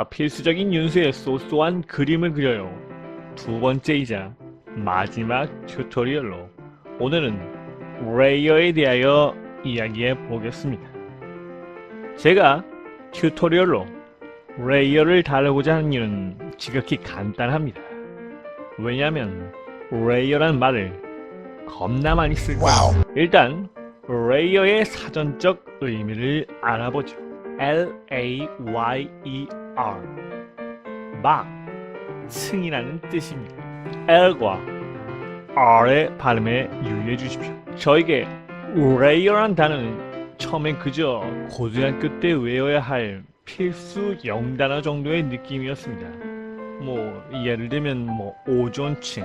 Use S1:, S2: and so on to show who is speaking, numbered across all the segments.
S1: 필수적인 윤수의 소소한 그림을 그려요. 두 번째이자 마지막 튜토리얼로 오늘은 레이어에 대하여 이야기해 보겠습니다. 제가 튜토리얼로 레이어를 다루고자 하는 이유는 지극히 간단합니다. 왜냐하면 레이어란 말을 겁나 많이 쓸 거예요. 일단 레이어의 사전적 의미를 알아보죠. L-A-Y-E-R 막, 층이라는 뜻입니다. L과 R의 발음에 유의해 주십시오. 저에게 레이어란 단어는 처음엔 그저 고등학교 때 외워야 할 필수 영단어 정도의 느낌이었습니다. 예를 들면 오존층,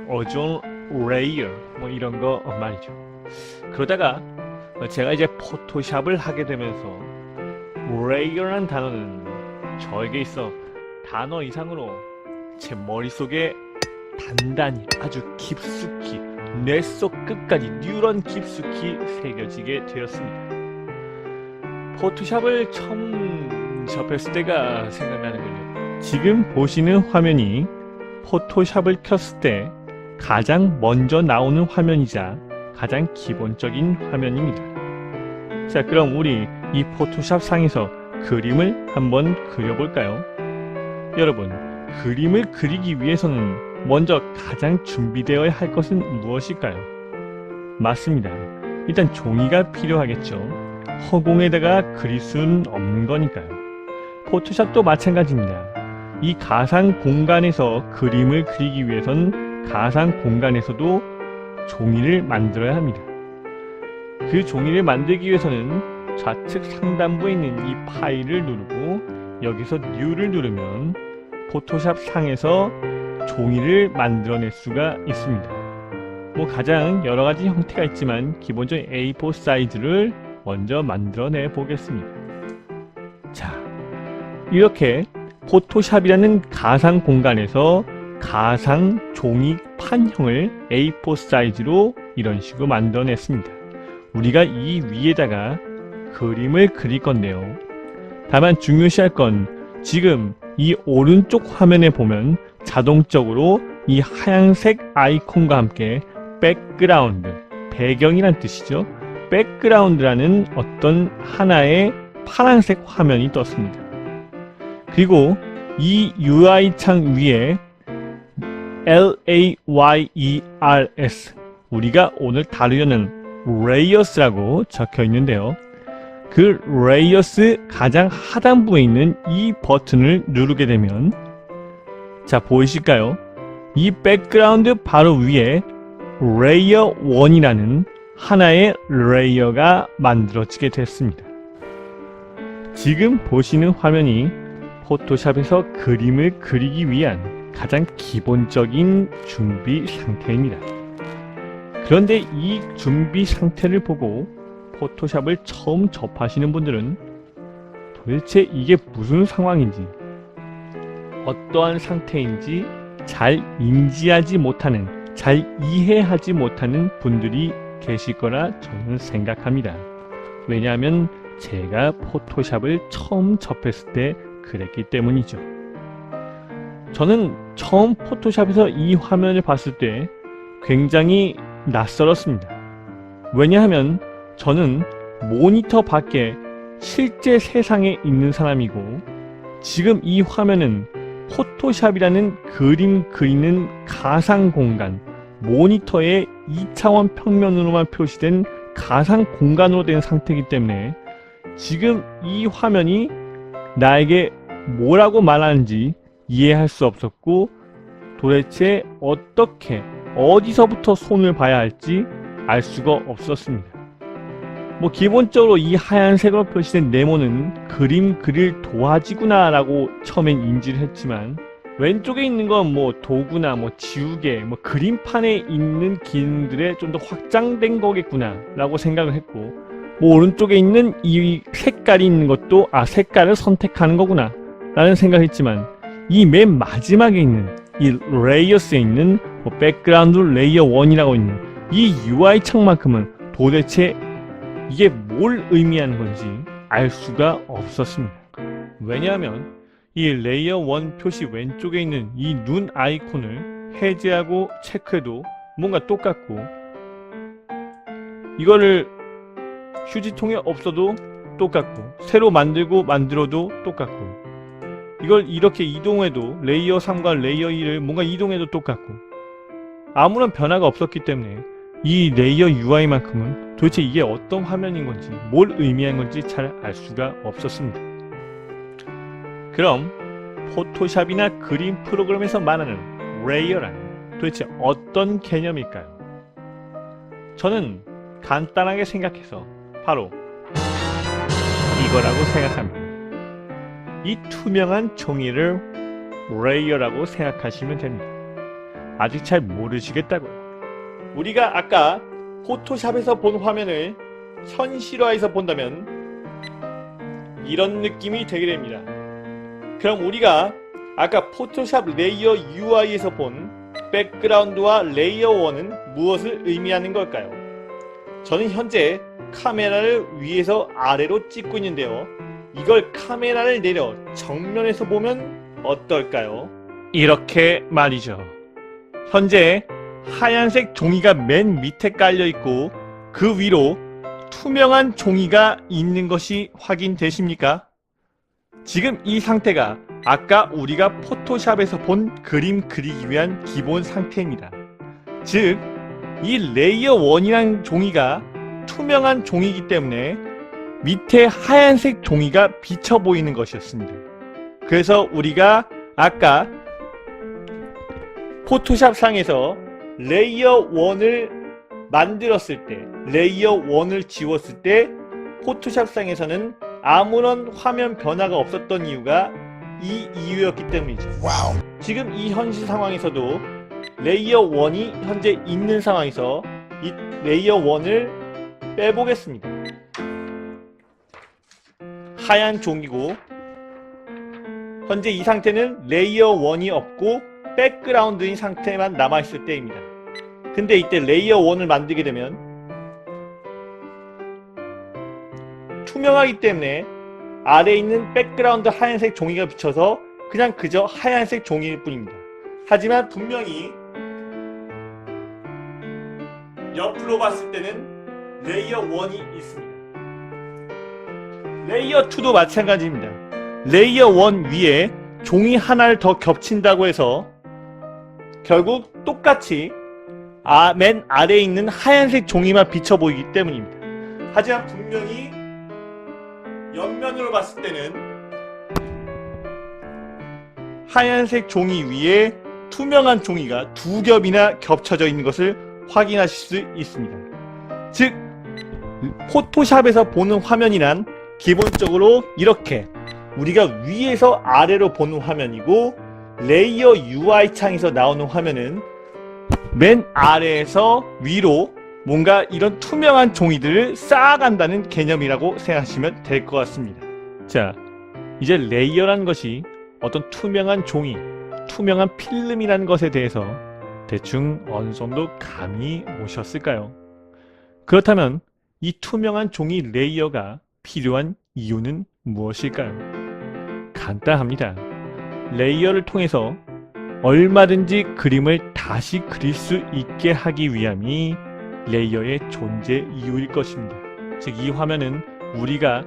S1: 오존 레이어 이런 거 말이죠. 그러다가 제가 이제 포토샵을 하게 되면서 레이어라는 단어는 저에게 있어 단어 이상으로 제 머릿속에 단단히 아주 깊숙이 뇌 속 끝까지 뉴런 깊숙이 새겨지게 되었습니다. 포토샵을 처음 접했을 때가 생각나는군요. 지금 보시는 화면이 포토샵을 켰을 때 가장 먼저 나오는 화면이자 가장 기본적인 화면입니다. 자, 그럼 우리 이 포토샵 상에서 그림을 한번 그려볼까요? 여러분, 그림을 그리기 위해서는 먼저 가장 준비되어야 할 것은 무엇일까요? 맞습니다. 일단 종이가 필요하겠죠. 허공에다가 그릴 수는 없는 거니까요. 포토샵도 마찬가지입니다. 이 가상 공간에서 그림을 그리기 위해선 가상 공간에서도 종이를 만들어야 합니다. 그 종이를 만들기 위해서는 좌측 상단부에 있는 이 파일을 누르고 여기서 New를 누르면 포토샵 상에서 종이를 만들어낼 수가 있습니다. 가장 여러가지 형태가 있지만 기본적인 A4 사이즈를 먼저 만들어내 보겠습니다. 자, 이렇게 포토샵이라는 가상 공간에서 가상 종이 판형을 A4 사이즈로 이런 식으로 만들어냈습니다. 우리가 이 위에다가 그림을 그릴 건데요. 다만 중요시할 건 지금 이 오른쪽 화면에 보면 자동적으로 이 하얀색 아이콘과 함께 백그라운드, 배경이란 뜻이죠. 백그라운드라는 어떤 하나의 파란색 화면이 떴습니다. 그리고 이 UI 창 위에 LAYERS, 우리가 오늘 다루려는 레이어스라고 적혀 있는데요. 그 레이어스 가장 하단부에 있는 이 버튼을 누르게 되면, 자, 보이실까요? 이 백그라운드 바로 위에 레이어 1이라는 하나의 레이어가 만들어지게 됐습니다. 지금 보시는 화면이 포토샵에서 그림을 그리기 위한 가장 기본적인 준비 상태입니다. 그런데 이 준비 상태를 보고 포토샵을 처음 접하시는 분들은 도대체 이게 무슨 상황인지, 어떠한 상태인지 잘 인지하지 못하는, 잘 이해하지 못하는 분들이 계실 거라 저는 생각합니다. 왜냐하면 제가 포토샵을 처음 접했을 때 그랬기 때문이죠. 저는 처음 포토샵에서 이 화면을 봤을 때 굉장히 낯설었습니다. 왜냐하면 저는 모니터 밖에 실제 세상에 있는 사람이고, 지금 이 화면은 포토샵이라는 그림 그리는 가상 공간, 모니터의 2차원 평면으로만 표시된 가상 공간으로 된 상태이기 때문에 지금 이 화면이 나에게 뭐라고 말하는지 이해할 수 없었고, 도대체 어떻게 어디서부터 손을 봐야 할지 알 수가 없었습니다. 기본적으로 이 하얀색으로 표시된 네모는 그림 그릴 도화지구나 라고 처음엔 인지를 했지만, 왼쪽에 있는 건 도구나 지우개, 그림판에 있는 기능들의 좀 더 확장된 거겠구나 라고 생각을 했고, 오른쪽에 있는 이 색깔이 있는 것도 색깔을 선택하는 거구나 라는 생각을 했지만, 이 맨 마지막에 있는 이 레이어스에 있는 백그라운드 레이어 1이라고 있는 이 UI 창만큼은 도대체 이게 뭘 의미하는 건지 알 수가 없었습니다. 왜냐하면 이 레이어 1 표시 왼쪽에 있는 이 눈 아이콘을 해제하고 체크해도 뭔가 똑같고, 이거를 휴지통에 없어도 똑같고, 새로 만들어도 똑같고, 이걸 이렇게 이동해도 레이어 3과 레이어 2를 뭔가 이동해도 똑같고, 아무런 변화가 없었기 때문에 이 레이어 UI만큼은 도대체 이게 어떤 화면인 건지, 뭘 의미한 건지 잘 알 수가 없었습니다. 그럼 포토샵이나 그림 프로그램에서 말하는 레이어란 도대체 어떤 개념일까요? 저는 간단하게 생각해서 바로 이거라고 생각합니다. 이 투명한 종이를 레이어라고 생각하시면 됩니다. 아직 잘 모르시겠다고요? 우리가 아까 포토샵에서 본 화면을 현실화해서 본다면 이런 느낌이 되게 됩니다. 그럼 우리가 아까 포토샵 레이어 UI에서 본 백그라운드와 레이어 1은 무엇을 의미하는 걸까요? 저는 현재 카메라를 위에서 아래로 찍고 있는데요. 이걸 카메라를 내려 정면에서 보면 어떨까요? 이렇게 말이죠. 현재 하얀색 종이가 맨 밑에 깔려 있고 그 위로 투명한 종이가 있는 것이 확인되십니까? 지금 이 상태가 아까 우리가 포토샵에서 본 그림 그리기 위한 기본 상태입니다. 즉, 이 레이어 1이란 종이가 투명한 종이기 때문에 밑에 하얀색 종이가 비쳐 보이는 것이었습니다. 그래서 우리가 아까 포토샵 상에서 레이어 1을 만들었을 때, 레이어 1을 지웠을 때 포토샵 상에서는 아무런 화면 변화가 없었던 이유가 이 이유였기 때문이죠. 와우. 지금 이 현실 상황에서도 레이어 1이 현재 있는 상황에서 이 레이어 1을 빼보겠습니다. 하얀 종이고 현재 이 상태는 레이어 1이 없고 백그라운드인 상태만 남아있을 때입니다. 근데 이때 레이어 1을 만들게 되면 투명하기 때문에 아래에 있는 백그라운드 하얀색 종이가 비쳐서 그냥 그저 하얀색 종이일 뿐입니다. 하지만 분명히 옆으로 봤을 때는 레이어 1이 있습니다. 레이어 2도 마찬가지입니다. 레이어 1 위에 종이 하나를 더 겹친다고 해서 결국 똑같이 맨 아래에 있는 하얀색 종이만 비쳐 보이기 때문입니다. 하지만 분명히 옆면으로 봤을 때는 하얀색 종이 위에 투명한 종이가 두 겹이나 겹쳐져 있는 것을 확인하실 수 있습니다. 즉, 포토샵에서 보는 화면이란 기본적으로 이렇게 우리가 위에서 아래로 보는 화면이고, 레이어 UI 창에서 나오는 화면은 맨 아래에서 위로 뭔가 이런 투명한 종이들을 쌓아간다는 개념이라고 생각하시면 될 것 같습니다. 자, 이제 레이어라는 것이 어떤 투명한 종이, 투명한 필름이라는 것에 대해서 대충 어느 정도 감이 오셨을까요? 그렇다면 이 투명한 종이 레이어가 필요한 이유는 무엇일까요? 간단합니다. 레이어를 통해서 얼마든지 그림을 다시 그릴 수 있게 하기 위함이 레이어의 존재 이유일 것입니다. 즉, 이 화면은 우리가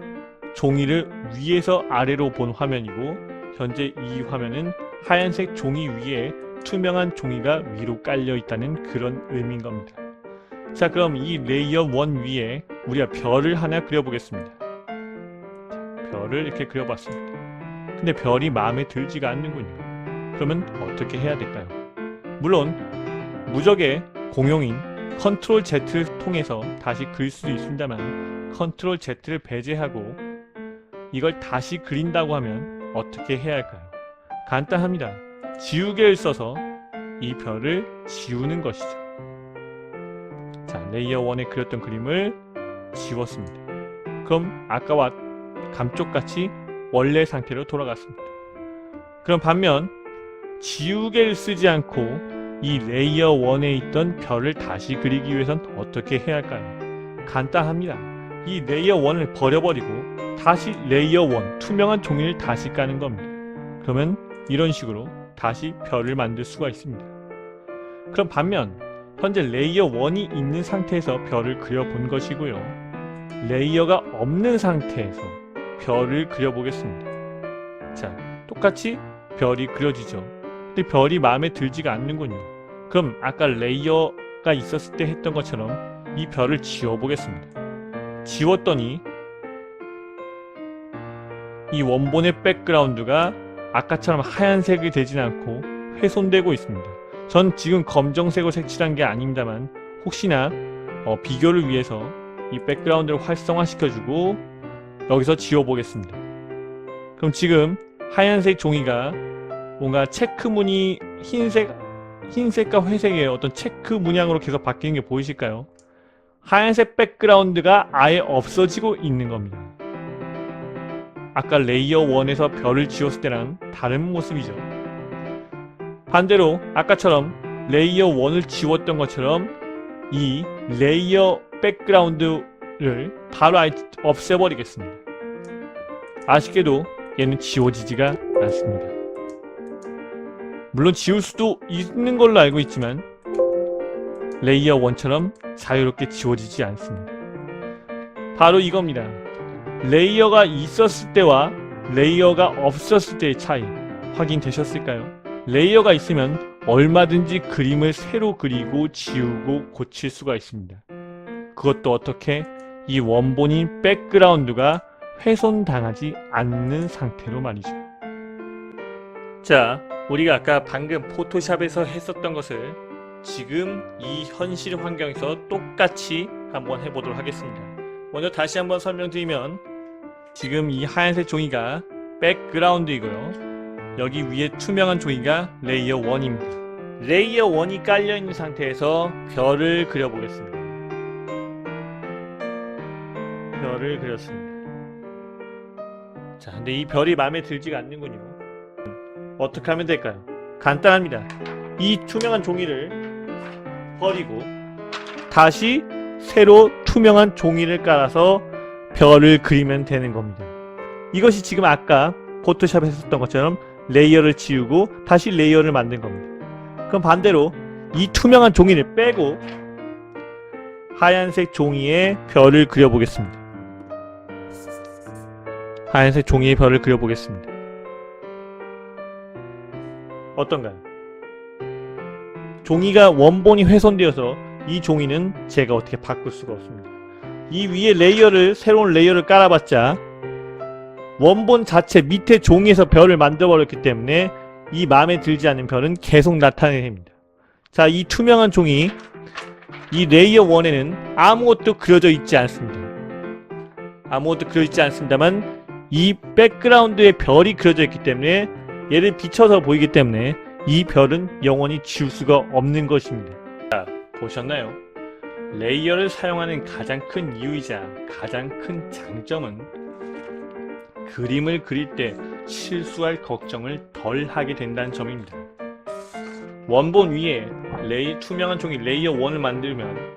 S1: 종이를 위에서 아래로 본 화면이고, 현재 이 화면은 하얀색 종이 위에 투명한 종이가 위로 깔려 있다는 그런 의미인 겁니다. 자, 그럼 이 레이어 1 위에 우리가 별을 하나 그려보겠습니다. 별을 이렇게 그려봤습니다. 근데 별이 마음에 들지가 않는군요. 그러면 어떻게 해야 될까요? 물론 무적의 공용인 컨트롤 Z를 통해서 다시 그릴 수도 있습니다만, 컨트롤 Z를 배제하고 이걸 다시 그린다고 하면 어떻게 해야 할까요? 간단합니다. 지우개를 써서 이 별을 지우는 것이죠. 자, 레이어 1에 그렸던 그림을 지웠습니다. 그럼 아까와 감쪽같이 원래 상태로 돌아갔습니다. 그럼 반면 지우개를 쓰지 않고 이 레이어 1에 있던 별을 다시 그리기 위해선 어떻게 해야 할까요? 간단합니다. 이 레이어 1을 버려버리고 다시 레이어 1, 투명한 종이를 다시 까는 겁니다. 그러면 이런 식으로 다시 별을 만들 수가 있습니다. 그럼 반면 현재 레이어 1이 있는 상태에서 별을 그려본 것이고요. 레이어가 없는 상태에서 별을 그려보겠습니다. 자, 똑같이 별이 그려지죠. 근데 별이 마음에 들지가 않는군요. 그럼 아까 레이어가 있었을 때 했던 것처럼 이 별을 지워보겠습니다. 지웠더니 이 원본의 백그라운드가 아까처럼 하얀색이 되진 않고 훼손되고 있습니다. 전 지금 검정색으로 색칠한 게 아닙니다만 혹시나 비교를 위해서 이 백그라운드를 활성화시켜주고 여기서 지워보겠습니다. 그럼 지금 하얀색 종이가 뭔가 체크무늬 흰색과 회색의 어떤 체크 문양으로 계속 바뀌는 게 보이실까요? 하얀색 백그라운드가 아예 없어지고 있는 겁니다. 아까 레이어 1에서 별을 지웠을 때랑 다른 모습이죠. 반대로 아까처럼 레이어 1을 지웠던 것처럼 이 레이어 백그라운드를 바로 없애버리겠습니다. 아쉽게도 얘는 지워지지가 않습니다. 물론 지울 수도 있는 걸로 알고 있지만 레이어 1처럼 자유롭게 지워지지 않습니다. 바로 이겁니다. 레이어가 있었을 때와 레이어가 없었을 때의 차이 확인되셨을까요? 레이어가 있으면 얼마든지 그림을 새로 그리고 지우고 고칠 수가 있습니다. 그것도 어떻게? 이 원본인 백그라운드가 훼손당하지 않는 상태로 말이죠. 자, 우리가 아까 방금 포토샵에서 했었던 것을 지금 이 현실 환경에서 똑같이 한번 해보도록 하겠습니다. 먼저 다시 한번 설명드리면 지금 이 하얀색 종이가 백그라운드이고요. 여기 위에 투명한 종이가 레이어 1입니다. 레이어 1이 깔려있는 상태에서 별을 그려보겠습니다. 별을 그렸습니다. 자, 근데 이 별이 마음에 들지가 않는군요. 어떻게 하면 될까요? 간단합니다. 이 투명한 종이를 버리고 다시 새로 투명한 종이를 깔아서 별을 그리면 되는 겁니다. 이것이 지금 아까 포토샵에서 했었던 것처럼 레이어를 지우고 다시 레이어를 만든 겁니다. 그럼 반대로 이 투명한 종이를 빼고 하얀색 종이에 별을 그려보겠습니다. 하얀색 종이에 별을 그려보겠습니다. 어떤가요? 종이가 원본이 훼손되어서 이 종이는 제가 어떻게 바꿀 수가 없습니다. 이 위에 레이어를 새로운 레이어를 깔아봤자 원본 자체 밑에 종이에서 별을 만들어버렸기 때문에 이 마음에 들지 않는 별은 계속 나타내야 됩니다. 자, 이 투명한 종이 이 레이어 1에는 아무것도 그려져 있지 않습니다. 아무것도 그려져 있지 않습니다만 이 백그라운드에 별이 그려져 있기 때문에 얘를 비춰서 보이기 때문에 이 별은 영원히 지울 수가 없는 것입니다. 자, 보셨나요? 레이어를 사용하는 가장 큰 이유이자 가장 큰 장점은 그림을 그릴 때 실수할 걱정을 덜 하게 된다는 점입니다. 원본 위에 투명한 종이 레이어 1을 만들면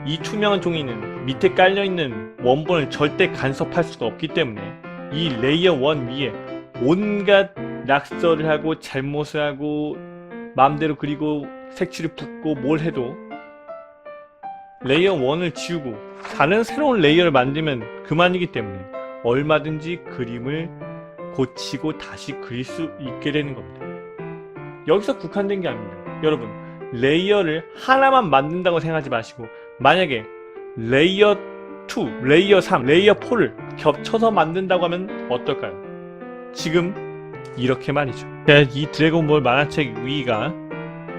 S1: 이 투명한 종이는 밑에 깔려있는 원본을 절대 간섭할 수가 없기 때문에 이 레이어 1 위에 온갖 낙서를 하고 잘못을 하고 마음대로 그리고 색칠을 붓고 뭘 해도 레이어 1을 지우고 다른 새로운 레이어를 만들면 그만이기 때문에 얼마든지 그림을 고치고 다시 그릴 수 있게 되는 겁니다. 여기서 국한된 게 아닙니다. 여러분, 레이어를 하나만 만든다고 생각하지 마시고 만약에 레이어 2, 레이어 3, 레이어 4를 겹쳐서 만든다고 하면 어떨까요? 지금 이렇게 말이죠. 이 드래곤볼 만화책 위가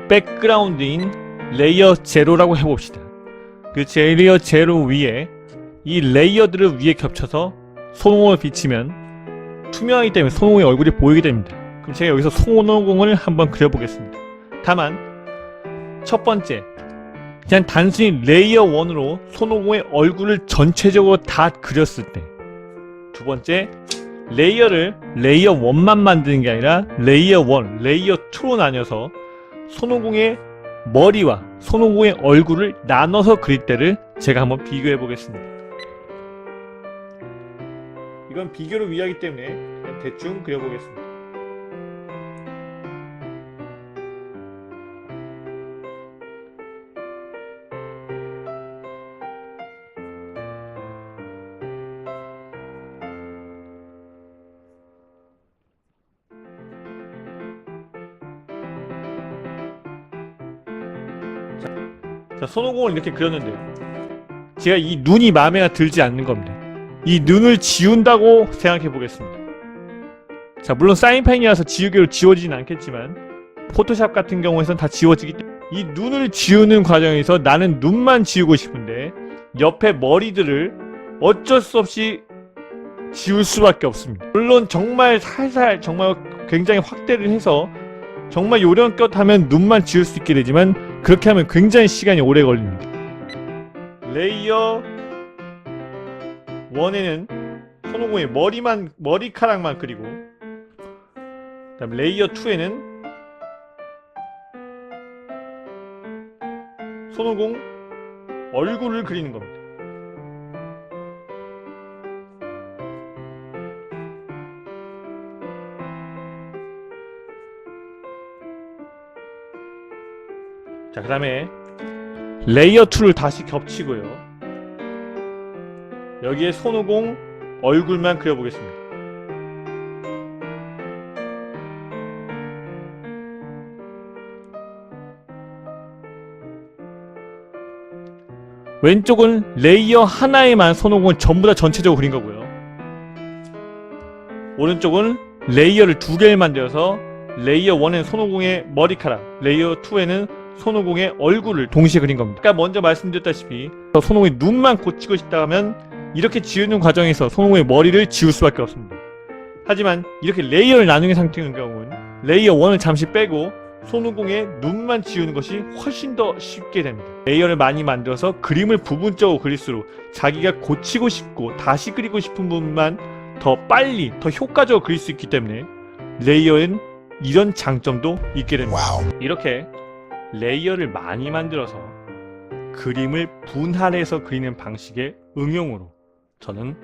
S1: 백그라운드인 레이어 제로라고 해봅시다. 그 레이어 제로 위에 이 레이어들을 위에 겹쳐서 손오공을 비치면 투명하기 때문에 손오공의 얼굴이 보이게 됩니다. 그럼 제가 여기서 손오공을 한번 그려보겠습니다. 다만 첫 번째, 그냥 단순히 레이어 1으로 손오공의 얼굴을 전체적으로 다 그렸을 때, 두 번째, 레이어를 레이어 1만 만드는 게 아니라 레이어 1, 레이어 2로 나뉘어서 손오공의 머리와 손오공의 얼굴을 나눠서 그릴 때를 제가 한번 비교해 보겠습니다. 이건 비교를 위하기 때문에 그냥 대충 그려보겠습니다. 자, 손오공을 이렇게 그렸는데 제가 이 눈이 마음에 들지 않는 겁니다. 이 눈을 지운다고 생각해 보겠습니다. 자, 물론 사인펜이라서 지우개로 지워지진 않겠지만 포토샵 같은 경우에선 다 지워지기 때문에 이 눈을 지우는 과정에서 나는 눈만 지우고 싶은데 옆에 머리들을 어쩔 수 없이 지울 수밖에 없습니다. 물론 정말 살살 정말 굉장히 확대를 해서 정말 요령껏 하면 눈만 지울 수 있게 되지만 그렇게 하면 굉장히 시간이 오래 걸립니다. 레이어 1에는 손오공의 머리카락만 그리고 그 다음에 레이어 2에는 손오공 얼굴을 그리는 겁니다. 자, 그 다음에 레이어 2를 다시 겹치고요. 여기에 손오공 얼굴만 그려보겠습니다. 왼쪽은 레이어 하나에만 손오공을 전부 다 전체적으로 그린 거고요. 오른쪽은 레이어를 두 개를 만들어서 레이어 1에는 손오공의 머리카락, 레이어 2에는 손오공의 얼굴을 동시에 그린 겁니다. 아까 먼저 말씀드렸다시피 손오공의 눈만 고치고 싶다 하면 이렇게 지우는 과정에서 손오공의 머리를 지울 수밖에 없습니다. 하지만 이렇게 레이어를 나누는 상태인 경우는 레이어 1을 잠시 빼고 손오공의 눈만 지우는 것이 훨씬 더 쉽게 됩니다. 레이어를 많이 만들어서 그림을 부분적으로 그릴수록 자기가 고치고 싶고 다시 그리고 싶은 부분만 더 빨리, 더 효과적으로 그릴 수 있기 때문에 레이어엔 이런 장점도 있게 됩니다. 이렇게 레이어를 많이 만들어서 그림을 분할해서 그리는 방식의 응용으로 저는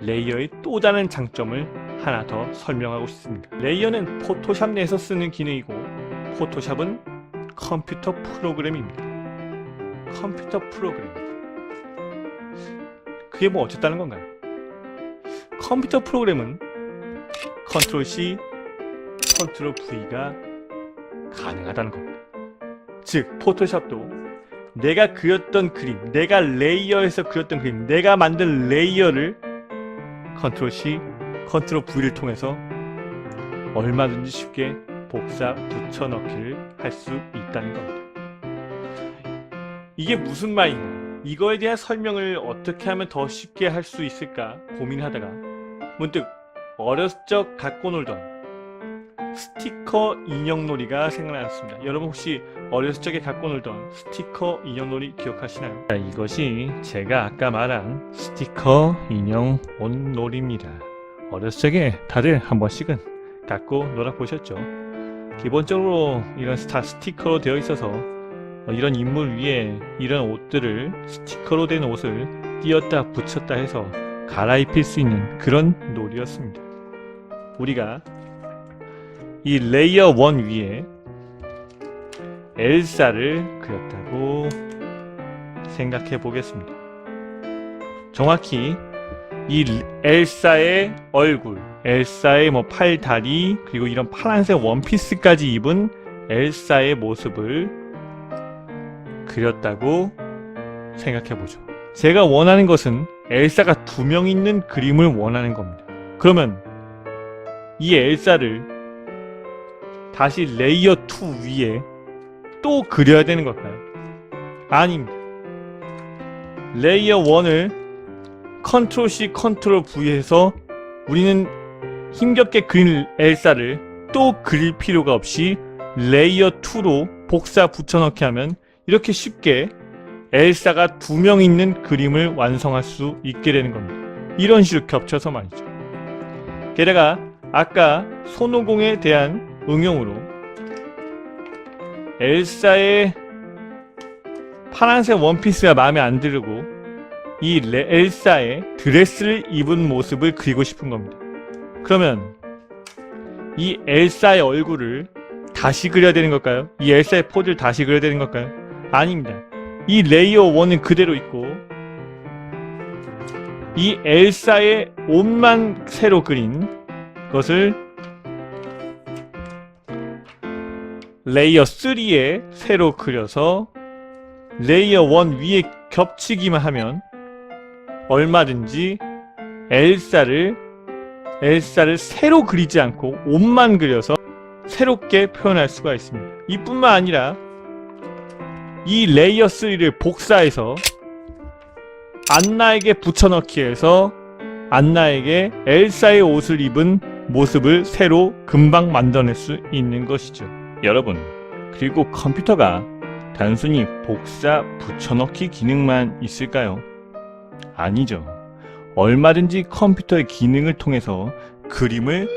S1: 레이어의 또 다른 장점을 하나 더 설명하고 싶습니다. 레이어는 포토샵 내에서 쓰는 기능이고 포토샵은 컴퓨터 프로그램입니다. 컴퓨터 프로그램. 그게 뭐 어쨌다는 건가요? 컴퓨터 프로그램은 컨트롤 C, 컨트롤 V가 가능하다는 겁니다. 즉, 포토샵도 내가 그렸던 그림, 내가 레이어에서 그렸던 그림, 내가 만든 레이어를 컨트롤 C, 컨트롤 V를 통해서 얼마든지 쉽게 복사 붙여넣기를 할 수 있다는 겁니다. 이게 무슨 말인가? 이거에 대한 설명을 어떻게 하면 더 쉽게 할 수 있을까 고민하다가 문득 어렸을 적 갖고 놀던 스티커 인형놀이가 생각났습니다. 여러분 혹시 어렸을 적에 갖고 놀던 스티커 인형놀이 기억하시나요? 자, 이것이 제가 아까 말한 스티커 인형 온놀이입니다. 어렸을 적에 다들 한 번씩은 갖고 놀아보셨죠? 기본적으로 이런 스티커로 되어 있어서 이런 인물 위에 이런 옷들을 스티커로 된 옷을 띄었다 붙였다 해서 갈아입힐 수 있는 그런 놀이였습니다. 우리가 이 레이어 1 위에 엘사를 그렸다고 생각해 보겠습니다. 정확히 이 엘사의 얼굴, 엘사의 뭐 팔, 다리, 그리고 이런 파란색 원피스까지 입은 엘사의 모습을 그렸다고 생각해보죠. 제가 원하는 것은 엘사가 2명 있는 그림을 원하는 겁니다. 그러면 이 엘사를 다시 레이어 2 위에 또 그려야 되는 걸까요? 아닙니다. 레이어 1을 컨트롤 C, 컨트롤 V에서 우리는 힘겹게 그린 엘사를 또 그릴 필요가 없이 레이어 2로 복사 붙여넣기 하면 이렇게 쉽게 엘사가 2명 있는 그림을 완성할 수 있게 되는 겁니다. 이런 식으로 겹쳐서 말이죠. 게다가 아까 손오공에 대한 응용으로 엘사의 파란색 원피스가 마음에 안 들고 이 엘사의 드레스를 입은 모습을 그리고 싶은 겁니다. 그러면 이 엘사의 얼굴을 다시 그려야 되는 걸까요? 이 엘사의 포즈를 다시 그려야 되는 걸까요? 아닙니다. 이 레이어 1은 그대로 있고 이 엘사의 옷만 새로 그린 것을 레이어 3에 새로 그려서 레이어 1 위에 겹치기만 하면 얼마든지 엘사를 새로 그리지 않고 옷만 그려서 새롭게 표현할 수가 있습니다. 이뿐만 아니라 이 레이어 3를 복사해서 안나에게 붙여넣기 해서 안나에게 엘사의 옷을 입은 모습을 새로 금방 만들어낼 수 있는 것이죠. 여러분, 그리고 컴퓨터가 단순히 복사, 붙여넣기 기능만 있을까요? 아니죠. 얼마든지 컴퓨터의 기능을 통해서 그림을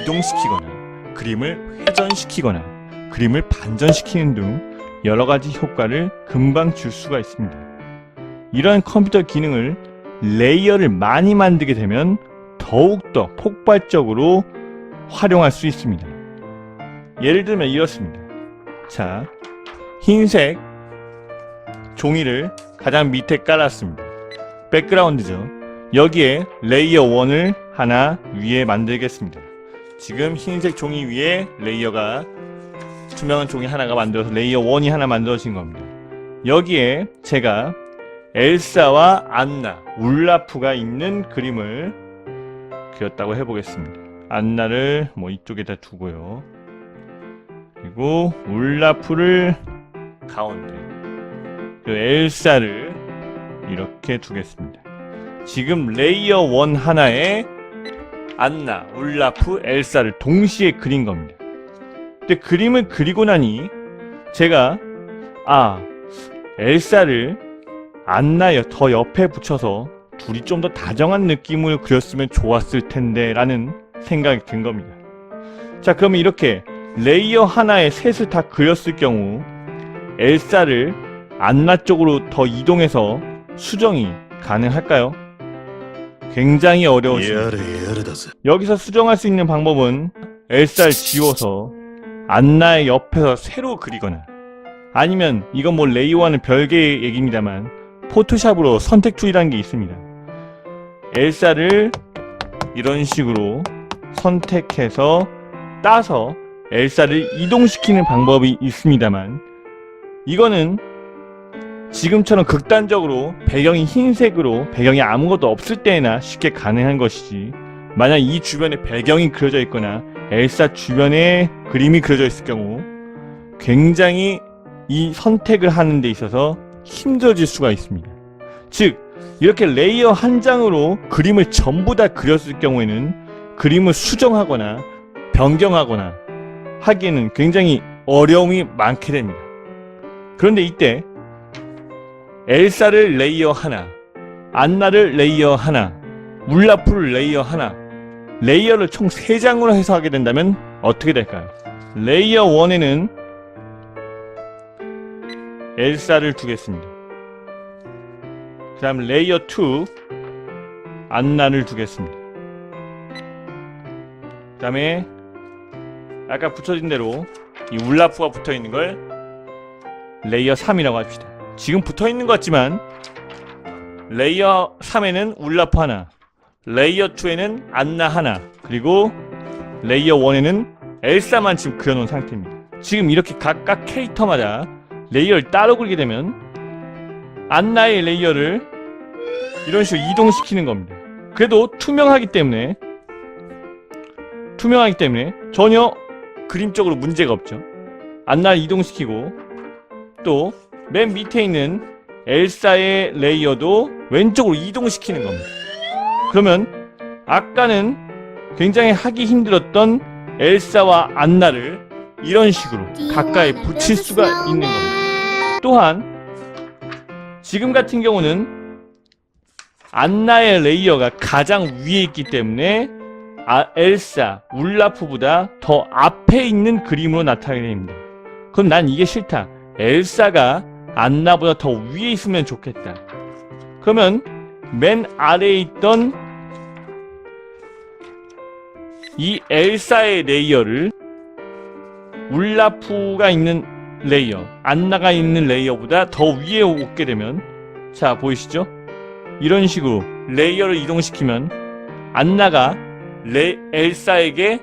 S1: 이동시키거나 그림을 회전시키거나 그림을 반전시키는 등 여러가지 효과를 금방 줄 수가 있습니다. 이러한 컴퓨터 기능을 레이어를 많이 만들게 되면 더욱더 폭발적으로 활용할 수 있습니다. 예를 들면 이렇습니다. 자, 흰색 종이를 가장 밑에 깔았습니다. 백그라운드죠. 여기에 레이어 1을 하나 위에 만들겠습니다. 지금 흰색 종이 위에 레이어가 투명한 종이 하나가 만들어서 레이어 1이 하나 만들어진 겁니다. 여기에 제가 엘사와 안나, 울라프가 있는 그림을 그렸다고 해보겠습니다. 안나를 뭐 이쪽에다 두고요. 그리고 울라프를 가운데, 그리고 엘사를 이렇게 두겠습니다. 지금 레이어 1 하나에 안나, 울라프, 엘사를 동시에 그린 겁니다. 근데 그림을 그리고 나니 제가 엘사를 안나 더 옆에 붙여서 둘이 좀 더 다정한 느낌을 그렸으면 좋았을 텐데 라는 생각이 든 겁니다. 자, 그러면 이렇게 레이어 하나에 셋을 다 그렸을 경우 엘사를 안나 쪽으로 더 이동해서 수정이 가능할까요? 굉장히 어려워집니다. 여기서 수정할 수 있는 방법은 엘사를 지워서 안나의 옆에서 새로 그리거나, 아니면 이건 뭐 레이어와는 별개의 얘기입니다만 포토샵으로 선택 툴이라는 게 있습니다. 엘사를 이런 식으로 선택해서 따서 엘사를 이동시키는 방법이 있습니다만, 이거는 지금처럼 극단적으로 배경이 흰색으로 배경이 아무것도 없을 때나 쉽게 가능한 것이지, 만약 이 주변에 배경이 그려져 있거나 엘사 주변에 그림이 그려져 있을 경우 굉장히 이 선택을 하는 데 있어서 힘들어질 수가 있습니다. 즉, 이렇게 레이어 한 장으로 그림을 전부 다 그렸을 경우에는 그림을 수정하거나 변경하거나 하기에는 굉장히 어려움이 많게 됩니다. 그런데 이때 엘사를 레이어 하나, 안나를 레이어 하나, 울라프를 레이어 하나, 레이어를 총 3장으로 해서 하게 된다면 어떻게 될까요? 레이어 1에는 엘사를 두겠습니다. 그 다음 레이어 2 안나를 두겠습니다. 그 다음에 아까 붙여진 대로 이 울라프가 붙어있는 걸 레이어 3이라고 합시다. 지금 붙어있는 것 같지만 레이어 3에는 울라프 하나, 레이어 2에는 안나 하나, 그리고 레이어 1에는 엘사만 지금 그려놓은 상태입니다. 지금 이렇게 각각 캐릭터마다 레이어를 따로 그리게 되면 안나의 레이어를 이런 식으로 이동시키는 겁니다. 그래도 투명하기 때문에 전혀 그림적으로 문제가 없죠. 안나를 이동시키고 또 맨 밑에 있는 엘사의 레이어도 왼쪽으로 이동시키는 겁니다. 그러면 아까는 굉장히 하기 힘들었던 엘사와 안나를 이런 식으로 가까이 붙일 수가 있는 겁니다. 또한 지금 같은 경우는 안나의 레이어가 가장 위에 있기 때문에 엘사, 울라프보다 더 앞에 있는 그림으로 나타나게 됩니다. 그럼 난 이게 싫다. 엘사가 안나보다 더 위에 있으면 좋겠다. 그러면 맨 아래에 있던 이 엘사의 레이어를 울라프가 있는 레이어, 안나가 있는 레이어보다 더 위에 오게 되면, 자 보이시죠? 이런 식으로 레이어를 이동시키면 안나가 엘사에게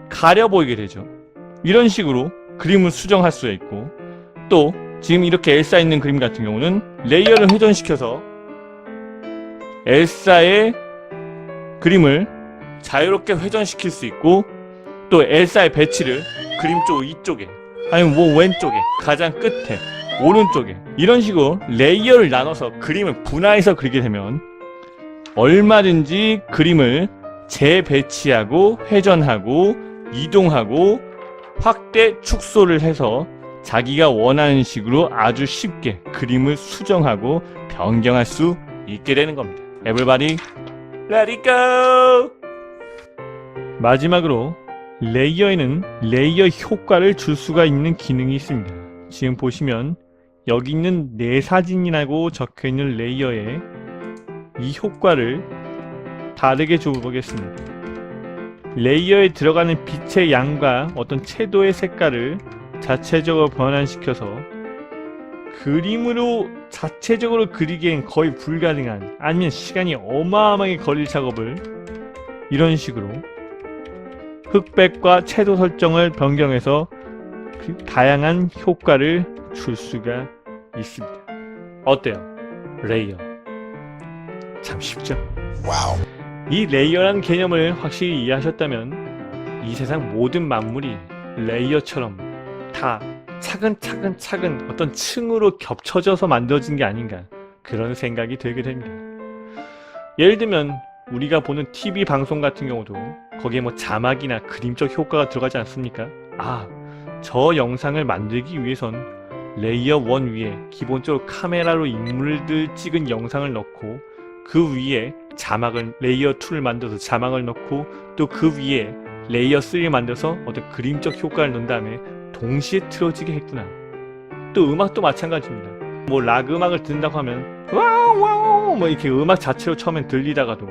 S1: 가려 보이게 되죠. 이런 식으로 그림을 수정할 수 있고, 또 지금 이렇게 엘사 있는 그림 같은 경우는 레이어를 회전시켜서 엘사의 그림을 자유롭게 회전시킬 수 있고, 또 엘사의 배치를 그림 쪽 이쪽에 아니면 뭐 왼쪽에, 가장 끝에, 오른쪽에 이런 식으로 레이어를 나눠서 그림을 분화해서 그리게 되면 얼마든지 그림을 재배치하고 회전하고 이동하고 확대 축소를 해서 자기가 원하는 식으로 아주 쉽게 그림을 수정하고 변경할 수 있게 되는 겁니다. Everybody, let it go! 마지막으로 레이어에는 레이어 효과를 줄 수가 있는 기능이 있습니다. 지금 보시면 여기 있는 내 사진이라고 적혀있는 레이어에 이 효과를 다르게 줘보겠습니다. 레이어에 들어가는 빛의 양과 어떤 채도의 색깔을 자체적으로 변환시켜서 그림으로 자체적으로 그리기엔 거의 불가능한, 아니면 시간이 어마어마하게 걸릴 작업을 이런 식으로 흑백과 채도 설정을 변경해서 그 다양한 효과를 줄 수가 있습니다. 어때요? 레이어 참 쉽죠?
S2: 와우.
S1: 이 레이어라는 개념을 확실히 이해하셨다면 이 세상 모든 만물이 레이어처럼 다 차근차근 어떤 층으로 겹쳐져서 만들어진 게 아닌가, 그런 생각이 들게 됩니다. 예를 들면 우리가 보는 TV 방송 같은 경우도 거기에 뭐 자막이나 그림적 효과가 들어가지 않습니까? 저 영상을 만들기 위해선 레이어 1 위에 기본적으로 카메라로 인물들 찍은 영상을 넣고, 그 위에 자막을 레이어 2를 만들어서 자막을 넣고, 또 그 위에 레이어 3를 만들어서 어떤 그림적 효과를 넣은 다음에 동시에 틀어지게 했구나. 또 음악도 마찬가지입니다. 뭐 락 음악을 듣는다고 하면 와우 뭐 이렇게 음악 자체로 처음엔 들리다가도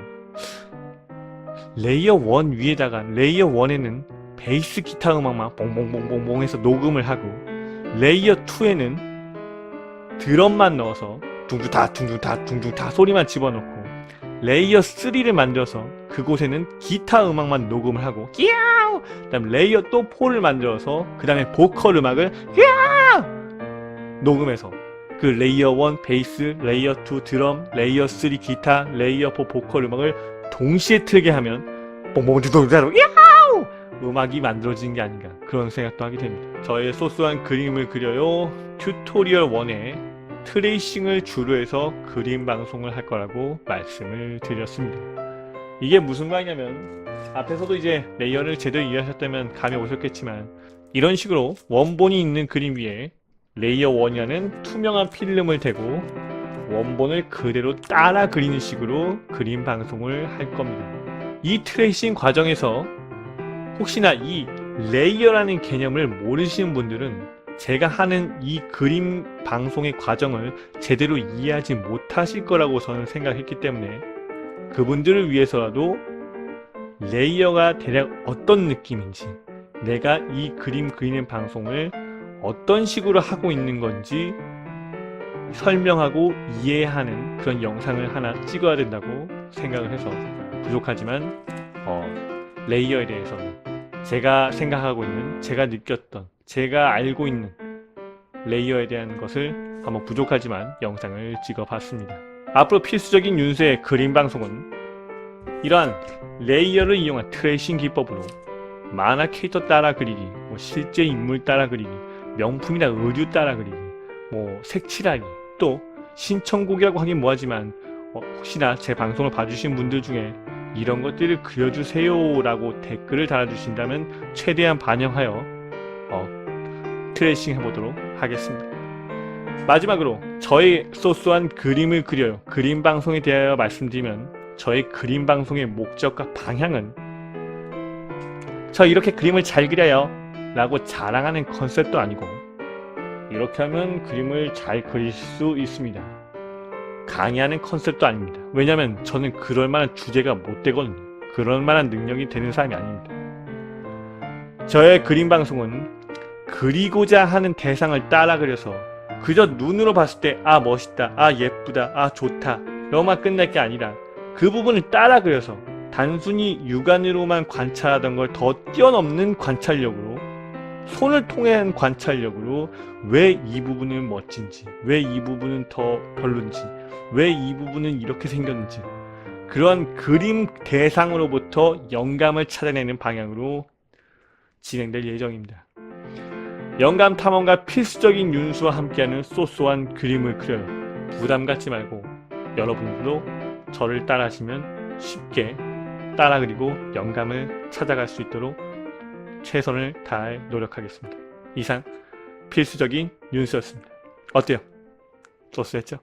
S1: 레이어 1 위에다가 레이어 1에는 베이스 기타 음악만 봉봉봉봉봉 해서 녹음을 하고, 레이어 2에는 드럼만 넣어서 둥둥다 소리만 집어넣고, 레이어 3를 만들어서 그곳에는 기타 음악만 녹음을 하고 끼야우, 그 다음 레이어 또 4를 만들어서 그 다음에 보컬 음악을 끼야우 녹음해서 그 레이어 1 베이스, 레이어 2 드럼, 레이어 3 기타, 레이어 4 보컬 음악을 동시에 틀게 하면 봉봉두둥다로 야우 음악이 만들어지는 게 아닌가, 그런 생각도 하게 됩니다. 저의 소소한 그림을 그려요 튜토리얼 1에 트레이싱을 주로 해서 그림 방송을 할 거라고 말씀을 드렸습니다. 이게 무슨 말이냐면, 앞에서도 이제 레이어를 제대로 이해하셨다면 감이 오셨겠지만, 이런 식으로 원본이 있는 그림 위에 레이어 1이라는 투명한 필름을 대고 원본을 그대로 따라 그리는 식으로 그림 방송을 할 겁니다. 이 트레이싱 과정에서 혹시나 이 레이어라는 개념을 모르시는 분들은 제가 하는 이 그림 방송의 과정을 제대로 이해하지 못하실 거라고 저는 생각했기 때문에, 그분들을 위해서라도 레이어가 대략 어떤 느낌인지, 내가 이 그림 그리는 방송을 어떤 식으로 하고 있는 건지 설명하고 이해하는 그런 영상을 하나 찍어야 된다고 생각을 해서, 부족하지만 레이어에 대해서는 제가 생각하고 있는, 제가 느꼈던, 제가 알고 있는 레이어에 대한 것을 한번 부족하지만 영상을 찍어봤습니다. 앞으로 필수적인 윤수의 그림 방송은 이러한 레이어를 이용한 트레이싱 기법으로 만화 캐릭터 따라 그리기, 뭐 실제 인물 따라 그리기, 명품이나 의류 따라 그리기, 뭐 색칠하기, 또 신청곡이라고 하긴 뭐하지만 혹시나 제 방송을 봐주신 분들 중에 이런 것들을 그려주세요 라고 댓글을 달아주신다면 최대한 반영하여 트레이싱 해보도록 하겠습니다. 마지막으로 저의 소소한 그림을 그려요 그림 방송에 대하여 말씀드리면, 저의 그림 방송의 목적과 방향은 저 이렇게 그림을 잘 그려요 라고 자랑하는 컨셉도 아니고, 이렇게 하면 그림을 잘 그릴 수 있습니다, 강의하는 컨셉도 아닙니다. 왜냐면 저는 그럴 만한 주제가 못 되거든요. 그럴 만한 능력이 되는 사람이 아닙니다. 저의 그림 방송은 그리고자 하는 대상을 따라 그려서 그저 눈으로 봤을 때 멋있다, 예쁘다, 좋다 이러만 끝날 게 아니라, 그 부분을 따라 그려서 단순히 육안으로만 관찰하던 걸 더 뛰어넘는 관찰력으로 손을 통한 관찰력으로 왜 이 부분은 멋진지, 왜 이 부분은 더 별론지, 왜 이 부분은 이렇게 생겼는지, 그런 그림 대상으로부터 영감을 찾아내는 방향으로 진행될 예정입니다. 영감 탐험가 필수적인 윤수와 함께하는 소소한 그림을 그려요. 부담 갖지 말고 여러분들도 저를 따라하시면 쉽게 따라 그리고 영감을 찾아갈 수 있도록 최선을 다할 노력하겠습니다. 이상 필수적인 윤수였습니다. 어때요? 소소했죠?